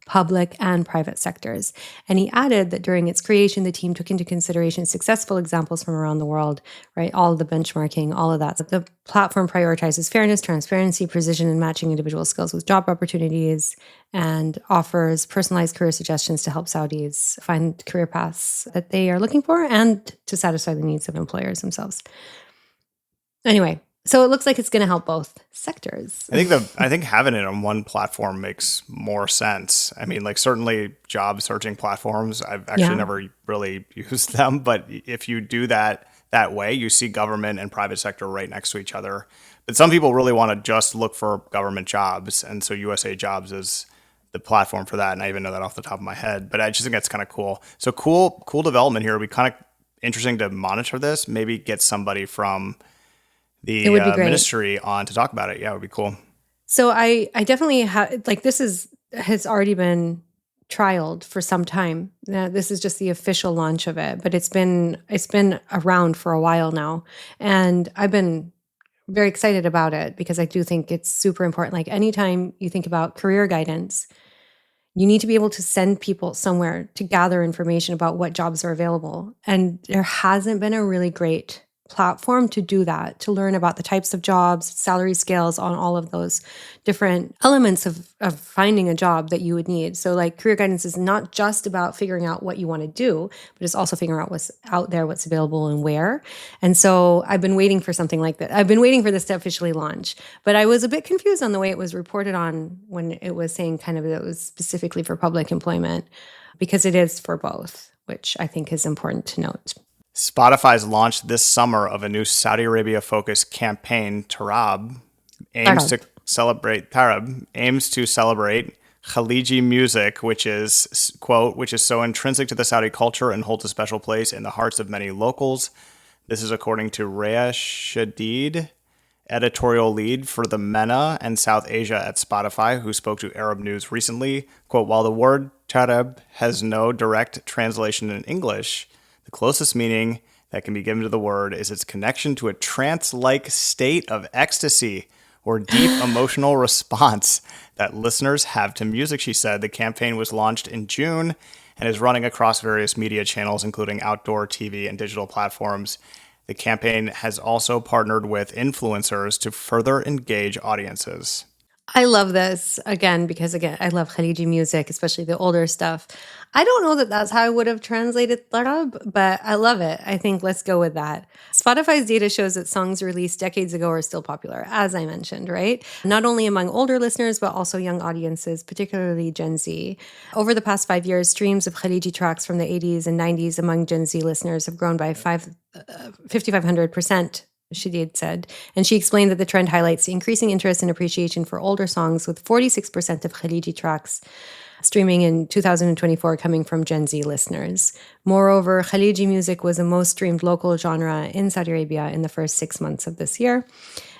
public and private sectors. And he added that during its creation, the team took into consideration successful examples from around the world, right? All the benchmarking, all of that. So the platform prioritizes fairness, transparency, precision, and matching individual skills with job opportunities, and offers personalized career suggestions to help Saudis find career paths that they are looking for and to satisfy the needs of employers themselves. Anyway, so it looks like it's going to help both sectors. I think having it on one platform makes more sense. I mean, like certainly job searching platforms, I've actually never really used them, but if you do that way, you see government and private sector right next to each other. But some people really want to just look for government jobs, and so USA Jobs is the platform for that. And I even know that off the top of my head, but I just think that's kind of cool. So cool development here. It'd be kind of interesting to monitor this. Maybe get somebody from the ministry on to talk about it. Yeah, it would be cool. So I definitely have, this has already been trialed for some time. Now, this is just the official launch of it, but it's been around for a while now. And I've been very excited about it because I do think it's super important. Like anytime you think about career guidance, you need to be able to send people somewhere to gather information about what jobs are available. And there hasn't been a really great platform to do that, to learn about the types of jobs, salary scales on all of those different elements of finding a job that you would need. So like career guidance is not just about figuring out what you want to do, but it's also figuring out what's out there, what's available and where. And so I've been waiting for something like that. I've been waiting for this to officially launch, but I was a bit confused on the way it was reported on when it was saying kind of that it was specifically for public employment, because it is for both, which I think is important to note. Spotify's launched this summer of a new Saudi Arabia-focused campaign, Tarab, aims to celebrate Khaliji music, which is, quote, which is so intrinsic to the Saudi culture and holds a special place in the hearts of many locals. This is according to Rhea Shadid, editorial lead for the MENA and South Asia at Spotify, who spoke to Arab News recently. Quote, while the word Tarab has no direct translation in English, the closest meaning that can be given to the word is its connection to a trance-like state of ecstasy or deep emotional response that listeners have to music, she said. The campaign was launched in June and is running across various media channels, including outdoor TV and digital platforms. The campaign has also partnered with influencers to further engage audiences. I love this again because I love Khaliji music, especially the older stuff. I don't know that that's how I would have translated Tarab, but I love it. I think let's go with that. Spotify's data shows that songs released decades ago are still popular, as I mentioned, right? Not only among older listeners, but also young audiences, particularly Gen Z. Over the past 5 years, streams of Khaliji tracks from the 80s and 90s among Gen Z listeners have grown by 5,500%. Shadid said. And she explained that the trend highlights the increasing interest and appreciation for older songs, with 46% of Khaliji tracks streaming in 2024 coming from Gen Z listeners. Moreover, Khaliji music was the most streamed local genre in Saudi Arabia in the first 6 months of this year.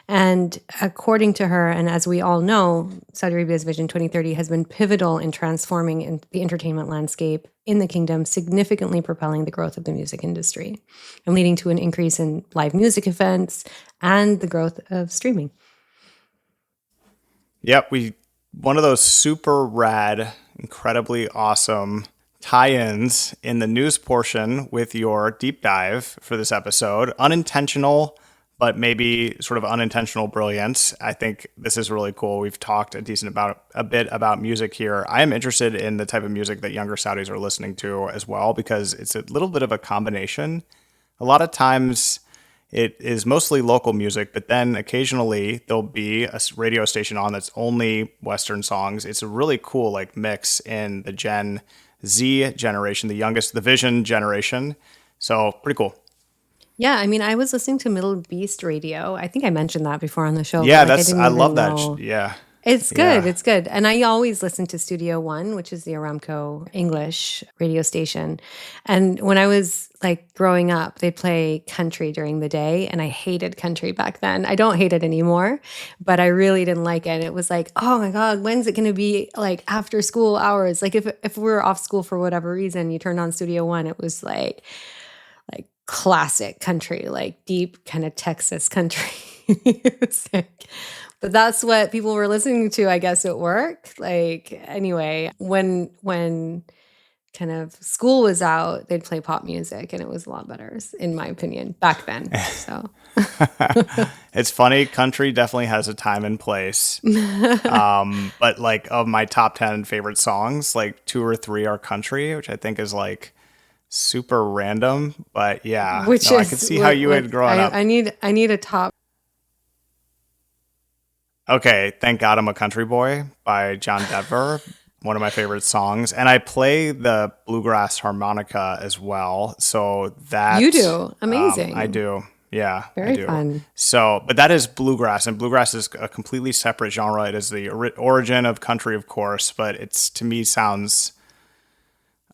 And according to her, and as we all know, Saudi Arabia's Vision 2030 has been pivotal in transforming the entertainment landscape in the kingdom, significantly propelling the growth of the music industry and leading to an increase in live music events and the growth of streaming. Yep, one of those super rad, incredibly awesome tie-ins in the news portion with your deep dive for this episode. Unintentional, but maybe sort of unintentional brilliance. I think this is really cool. We've talked a bit about music here. I am interested in the type of music that younger Saudis are listening to as well, because it's a little bit of a combination. A lot of times it is mostly local music, but then occasionally there'll be a radio station on that's only Western songs. It's a really cool like mix in the Gen Z generation, the youngest, the Vision generation. So pretty cool. Yeah, I mean, I was listening to Middle Beast Radio. I think I mentioned that before on the show. Yeah, I love that. know. Yeah. It's good. Yeah. It's good. And I always listen to Studio One, which is the Aramco English radio station. And when I was like growing up, they play country during the day. And I hated country back then. I don't hate it anymore, but I really didn't like it. It was like, oh my God, when's it going to be like after school hours? Like if we were off school for whatever reason, you turned on Studio One, it was like classic country, like deep kind of Texas country music. But that's what people were listening to, I guess, at work. Like, anyway, when kind of school was out, they'd play pop music, and it was a lot better, in my opinion, back then. So it's funny. Country definitely has a time and place. But like of my top 10 favorite songs, like 2 or 3 are country, which I think is like super random. But yeah, I could see how you had grown up. I need a top. Okay, Thank God I'm a Country Boy by John Denver, one of my favorite songs. And I play the bluegrass harmonica as well. So that... You do? Amazing. I do. Yeah, Very I do. fun. So, but that is bluegrass, and bluegrass is a completely separate genre. It is the origin of country, of course, but it's, to me, sounds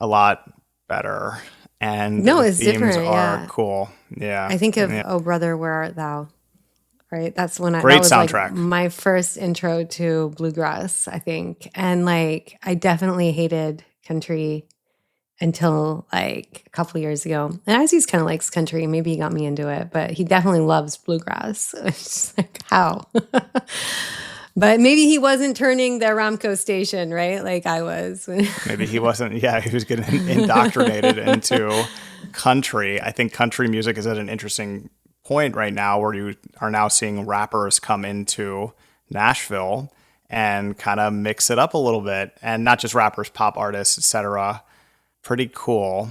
a lot better. And No, the it's themes different, are yeah. cool. Yeah. I think of Oh Brother, Where Art Thou? Right? That's when Great that was soundtrack. like my first intro to bluegrass, I think. And like I definitely hated country until like a couple of years ago. And Izzy's kind of likes country. Maybe he got me into it, but he definitely loves bluegrass. It's just like, how? But maybe he wasn't turning the Aramco station, right? Like I was. Maybe he wasn't. Yeah, he was getting indoctrinated into country. I think country music is at an interesting point right now where you are now seeing rappers come into Nashville and kind of mix it up a little bit. And not just rappers, pop artists, etc. Pretty cool.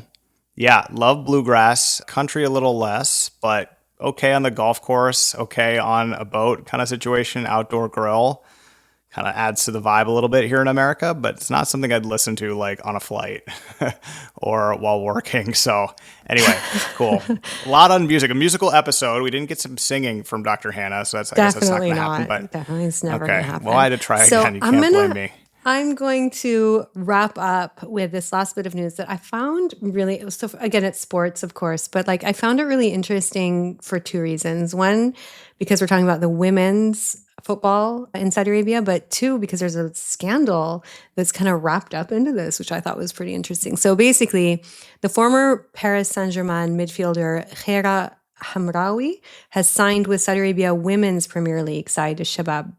Yeah, love bluegrass. Country a little less, but okay on the golf course, okay on a boat kind of situation, outdoor grill. Kind of adds to the vibe a little bit here in America, but it's not something I'd listen to like on a flight or while working. So anyway, cool. A lot on music, a musical episode. We didn't get some singing from Dr. Hanaa, so I guess that's not going to happen. But definitely, it's never going to happen. Well, I had to try again. You can't blame me. I'm going to wrap up with this last bit of news that I found really, so again, it's sports, of course, but like I found it really interesting for 2 reasons. One, because we're talking about the women's football in Saudi Arabia, but 2, because there's a scandal that's kind of wrapped up into this, which I thought was pretty interesting. So basically, the former Paris Saint-Germain midfielder Khaira Hamraoui has signed with Saudi Arabia Women's Premier League side Shabab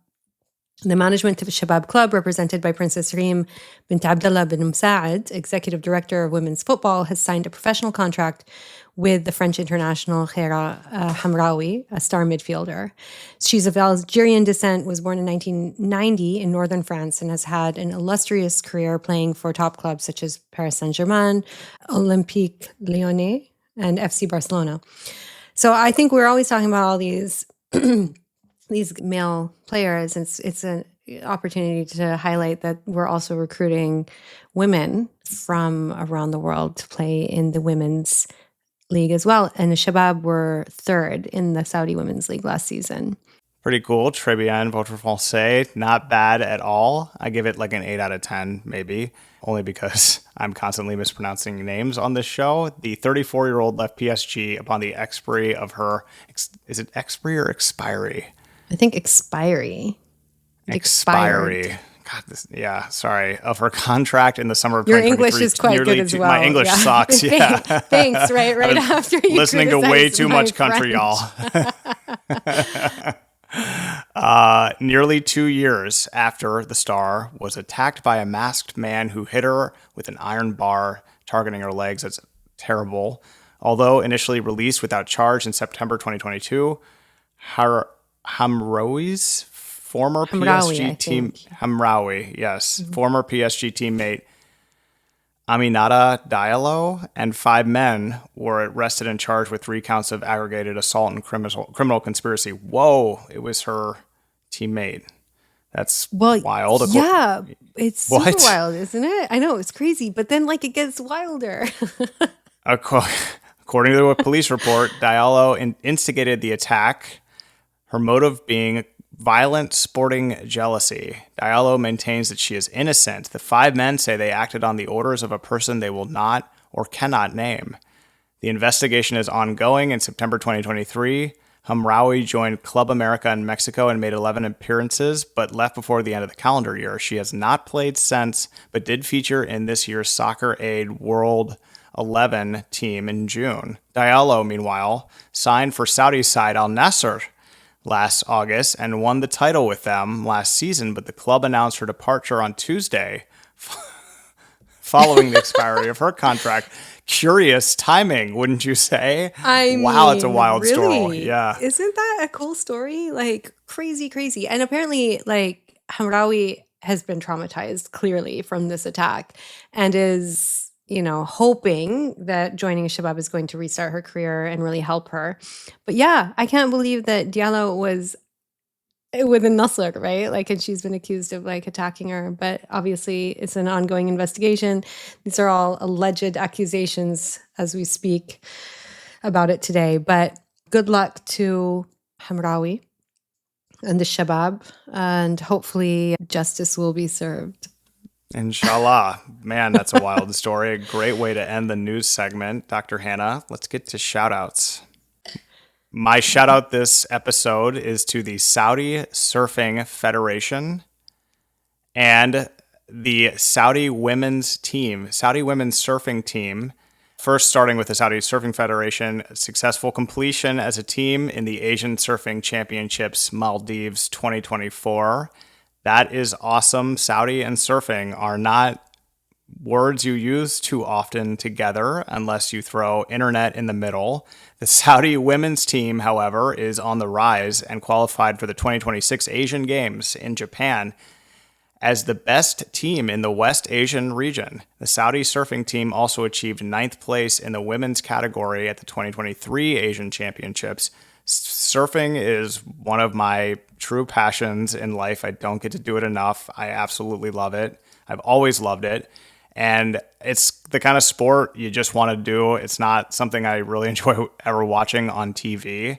The management of Shabab Club, represented by Princess Reem bint Abdullah bin Msaad, executive director of women's football, has signed a professional contract with the French international Khaira Hamraoui, a star midfielder. She's of Algerian descent, was born in 1990 in northern France, and has had an illustrious career playing for top clubs such as Paris Saint-Germain, Olympique Lyonnais, and FC Barcelona. So I think we're always talking about all these male players. It's an opportunity to highlight that we're also recruiting women from around the world to play in the women's league as well. And the Shabab were third in the Saudi Women's League last season. Pretty cool. Très bien, votre français. Not bad at all. I give it like an 8 out of 10, maybe, only because I'm constantly mispronouncing names on this show. The 34-year-old left PSG upon the expiry of her, is it expiry or expiry? I think expiry. Expiry. God, sorry. Of her contract in the summer of Your 2023. English is quite good as well. My English sucks, yeah. Thanks, right after you listening to way too much country, y'all. Nearly 2 years after the star was attacked by a masked man who hit her with an iron bar, targeting her legs. That's terrible. Although initially released without charge in September 2022, Hamraoui's former PSG team, Hamraoui, yes, former PSG teammate Aminata Diallo and 5 men were arrested and charged with 3 counts of aggravated assault and criminal conspiracy. Whoa, it was her teammate. That's wild. Yeah, it's super wild, isn't it? I know, it's crazy, but then it gets wilder. According to a police report, Diallo instigated the attack, her motive being violent sporting jealousy. Diallo maintains that she is innocent. The 5 men say they acted on the orders of a person they will not or cannot name. The investigation is ongoing. In September 2023, Hamraoui joined Club America in Mexico and made 11 appearances, but left before the end of the calendar year. She has not played since, but did feature in this year's Soccer Aid World 11 team in June. Diallo, meanwhile, signed for Saudi side Al Nassr last August and won the title with them last season, but the club announced her departure on Tuesday following the expiry of her contract. Curious timing, wouldn't you say? Wow, it's a wild story. Yeah. Isn't that a cool story? Crazy. And apparently, Hamraoui has been traumatized clearly from this attack and is hoping that joining Shabab is going to restart her career and really help her. But yeah, I can't believe that Diallo was with a Nasser, right? And she's been accused of attacking her. But obviously, it's an ongoing investigation. These are all alleged accusations as we speak about it today. But good luck to Hamraoui and the Shabab, and hopefully justice will be served. Inshallah. Man, that's a wild story. A great way to end the news segment. Dr. Hanaa, let's get to shout-outs. My shout-out this episode is to the Saudi Surfing Federation and the Saudi women's surfing team. First, starting with the Saudi Surfing Federation, successful completion as a team in the Asian Surfing Championships Maldives 2024. That is awesome. Saudi and surfing are not words you use too often together unless you throw internet in the middle. The Saudi women's team, however, is on the rise and qualified for the 2026 Asian Games in Japan as the best team in the West Asian region. The Saudi surfing team also achieved 9th place in the women's category at the 2023 Asian Championships. Surfing is one of my true passions in life. I don't get to do it enough. I absolutely love it. I've always loved it. And it's the kind of sport you just want to do. It's not something I really enjoy ever watching on TV.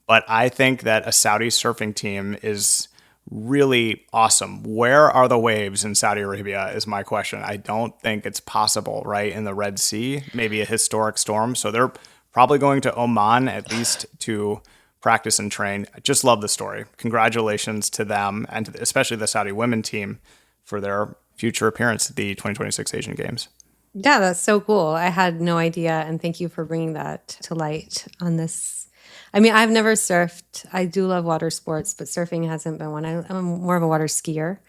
But I think that a Saudi surfing team is really awesome. Where are the waves in Saudi Arabia is my question. I don't think it's possible, right? In the Red Sea, maybe a historic storm. So they're probably going to Oman at least to practice and train. I just love the story. Congratulations to them and to especially the Saudi women team for their future appearance at the 2026 Asian Games. Yeah, that's so cool. I had no idea, and thank you for bringing that to light on this I mean, I've never surfed. I do love water sports, but surfing hasn't been one. I'm more of a water skier.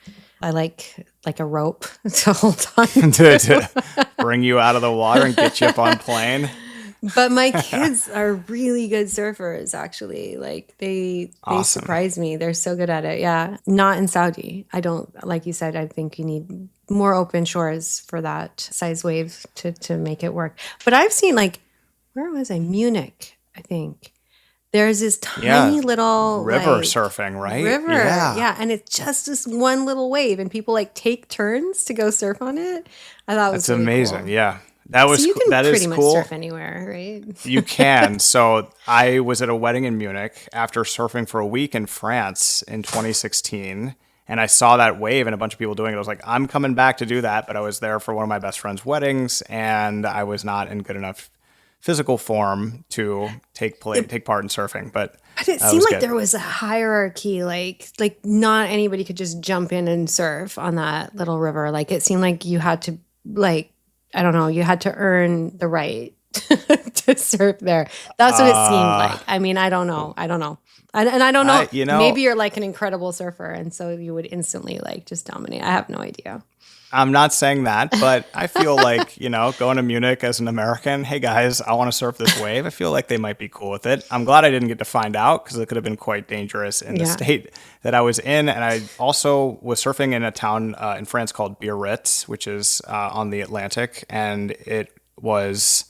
I like a rope to hold on to bring you out of the water and get you up on plane. But my kids are really good surfers, actually. Like they Awesome. surprise me. They're so good at it. Yeah. Not in Saudi. I don't, like you said, I think you need more open shores for that size wave to make it work. But I've seen where was I? Munich, I think. There's this tiny little river surfing, right? River. Yeah. And it's just this one little wave and people take turns to go surf on it. I thought it was That's really amazing. cool. Yeah. That was So you can that is pretty much cool. surf anywhere, right? You can. So I was at a wedding in Munich after surfing for a week in France in 2016. And I saw that wave and a bunch of people doing it. I was like, I'm coming back to do that. But I was there for one of my best friend's weddings and I was not in good enough physical form to take part in surfing. But it seemed like there was a hierarchy, like not anybody could just jump in and surf on that little river. Like it seemed like you had to I don't know, you had to earn the right to surf there. That's what it seemed like. I mean, I don't know. And I don't know. Maybe you're an incredible surfer, and so you would instantly just dominate. I have no idea. I'm not saying that, but I feel like, going to Munich as an American, hey guys, I want to surf this wave. I feel like they might be cool with it. I'm glad I didn't get to find out because it could have been quite dangerous in the state that I was in. And I also was surfing in a town in France called Biarritz, which is on the Atlantic. And it was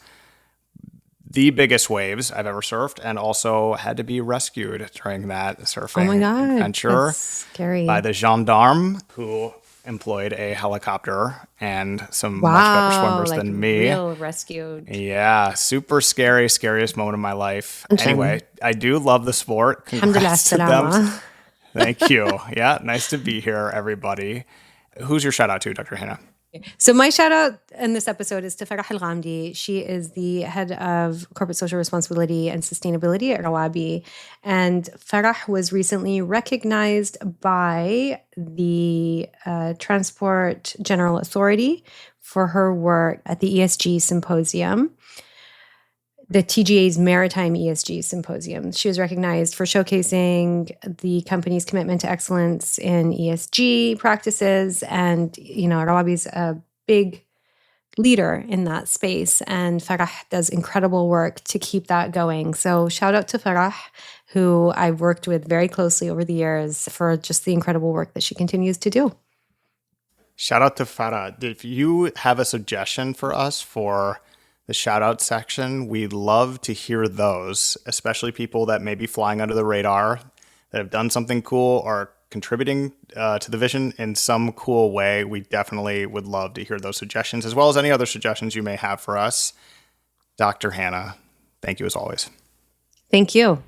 the biggest waves I've ever surfed and also had to be rescued during that surfing adventure. That's scary. By the gendarme who employed a helicopter and some much better swimmers than me. Real rescued. Yeah, super scary, scariest moment of my life. Anyway, I do love the sport. Congrats to them. Thank you. Yeah, nice to be here, everybody. Who's your shout out to, Dr. Hanaa? So my shout out in this episode is to Farah Al-Ghamdi. She is the head of corporate social responsibility and sustainability at Rawabi. And Farah was recently recognized by the Transport General Authority for her work at the ESG Symposium, the TGA's Maritime ESG Symposium. She was recognized for showcasing the company's commitment to excellence in ESG practices. And, Rawabi's a big leader in that space. And Farah does incredible work to keep that going. So shout out to Farah, who I've worked with very closely over the years for just the incredible work that she continues to do. Shout out to Farah. If you have a suggestion for us for the shout out section, we'd love to hear those, especially people that may be flying under the radar, that have done something cool or contributing to the vision in some cool way. We definitely would love to hear those suggestions, as well as any other suggestions you may have for us. Dr. Hanaa, thank you as always. Thank you.